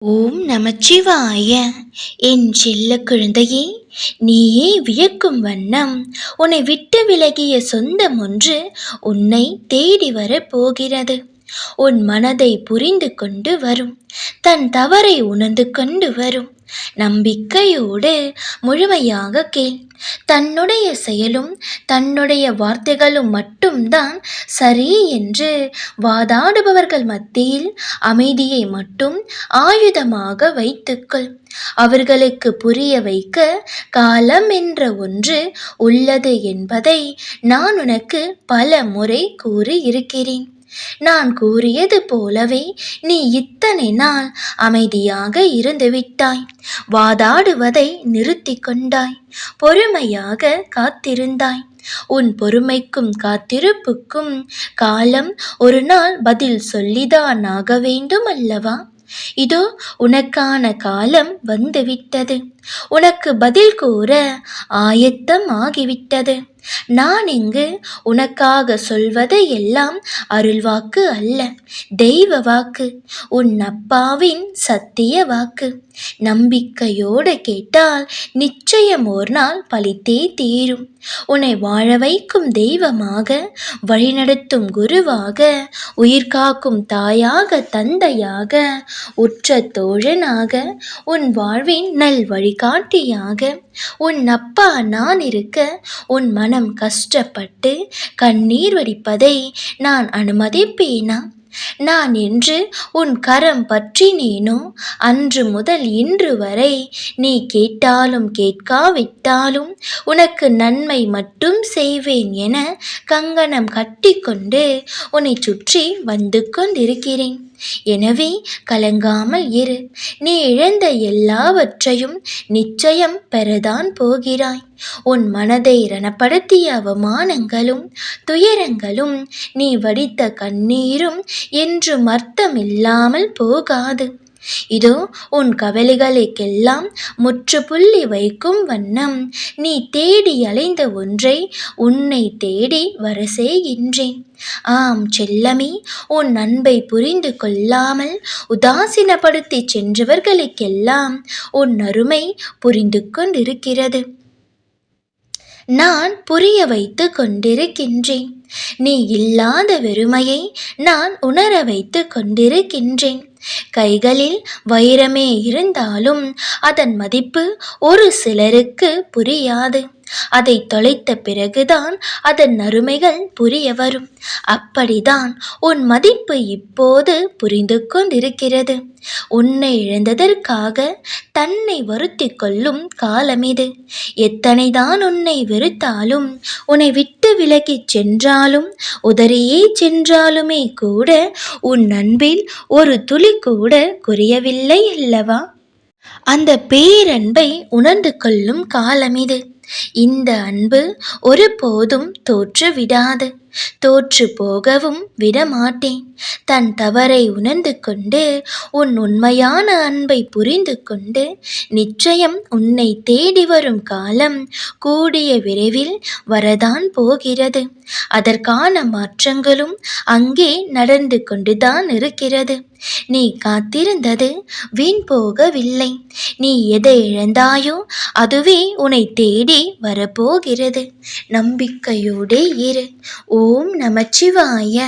ஓம் நமச்சிவாய. என் செல்ல குழந்தையே, நீயே வியக்கும் வண்ணம் உன்னை விட்டு விலகிய சொந்தம் ஒன்று உன்னை தேடி வரப் போகிறது. உன் மனதை புரிந்து கொண்டு வரும், தன் தவறை உணர்ந்து கொண்டு வரும். நம்பிக்கையோடு முழுமையாக கேள். தன்னுடைய செயலும் தன்னுடைய வார்த்தைகளும் மட்டும்தான் சரி என்று வாதாடுபவர்கள் மத்தியில் அமைதியை மட்டும் ஆயுதமாக வைத்துக்கொள். அவர்களுக்கு புரிய வைக்க காலம் என்ற ஒன்று உள்ளது என்பதை நான் உனக்கு பல முறை கூறி இருக்கிறேன். நான் கூறியது போலவே நீ இத்தனை நாள் அமைதியாக இருந்து விட்டாய். வாதாடுவதை நிறுத்தி கொண்டாய். பொறுமையாக காத்திருந்தாய். உன் பொறுமைக்கும் காத்திருப்புக்கும் காலம் ஒரு நாள் பதில் சொல்லிதான் ஆக வேண்டும் அல்லவா? இதோ உனக்கான காலம் வந்துவிட்டது. உனக்கு பதில் கூற ஆயத்தம் ஆகிவிட்டது. நான் இங்கு உனக்காக சொல்வது எல்லாம் அருள்வாக்கு அல்ல, தெய்வ வாக்கு, உன் அப்பாவின் சத்திய வாக்கு. நம்பிக்கையோடு கேட்டால் நிச்சயம் ஒரு நாள் பலித்தே தீரும். உன்னை வாழ வைக்கும் தெய்வமாக, வழிநடத்தும் குருவாக, உயிர் காக்கும் தாயாக, தந்தையாக, உற்ற தோழனாக, உன் வாழ்வின் நல் வழிகாட்டியாக உன் அப்பா நான் இருக்க உன் மனம் கஷ்டப்பட்டு கண்ணீர் வடிப்பதை நான் அனுமதிப்பேனா? நான் என்று உன் கரம் பற்றினேனோ அன்று முதல் இன்று வரை நீ கேட்டாலும் கேட்காவிட்டாலும் உனக்கு நன்மை மட்டும் செய்வேன் என கங்கணம் கட்டிக்கொண்டு உன்னை சுற்றி வந்து கொண்டிருக்கிறேன். எனவே கலங்காமல் இரு. நீ இழந்த எல்லாவற்றையும் நிச்சயம் பெறதான் போகிறாய். உன் மனதை ரணப்படுத்திய அவமானங்களும் துயரங்களும் நீ வடித்த கண்ணீரும் என்றும் அர்த்தமில்லாமல் போகாது. இதோ உன் கவலைகளுக்கெல்லாம் முற்றுப்புள்ளி வைக்கும் வண்ணம் நீ தேடி அலைந்த ஒன்றை உன்னை தேடி வர செய்கின்றேன். ஆம் செல்லமே, உன் அன்பை புரிந்து கொள்ளாமல் உதாசீனப்படுத்தி சென்றவர்களுக்கெல்லாம் உன் அருமை புரிந்து கொண்டிருக்கிறது. நான் புரிய வைத்து கொண்டிருக்கின்றேன். நீ இல்லாத வெறுமையை நான் உணர வைத்து கொண்டிருக்கின்றேன். கைகளில் வைரமே இருந்தாலும் அதன் மதிப்பு ஒரு சிலருக்கு புரியாது. அதை தொலைத்த பிறகுதான் அதன் அருமைகள் புரிய வரும். அப்படிதான் உன் மதிப்பு இப்போது புரிந்து கொண்டிருக்கிறது. உன்னை இழந்ததற்காக தன்னை வருத்தி கொள்ளும் காலம் இது. எத்தனைதான் உன்னை வெறுத்தாலும், உன்னை விட்டு விலகி சென்றாலும், உதறியே சென்றாலுமே கூட உன் அன்பில் ஒரு துளி கூட குறையவில்லை அல்லவா? அந்த பேரன்பை உணர்ந்து கொள்ளும் காலம் இது. இந்த அன்பு ஒருபோதும் தோற்று விடாது, தோற்று போகவும் விடமாட்டேன். தன் தவறை உணர்ந்து கொண்டு உன் உண்மையான அன்பை புரிந்து கொண்டு நிச்சயம் உன்னை தேடி வரும் காலம் கூடிய விரைவில் வரதான் போகிறது. அதற்கான மாற்றங்களும் அங்கே நடந்து கொண்டுதான் இருக்கிறது. நீ காத்திருந்தது வீண் போகவில்லை. நீ எதை இழந்தாயோ அதுவே உன்னை தேடி வரப்போகிறது. நம்பிக்கையோடு இரு. ஓம் நமச்சிவாய.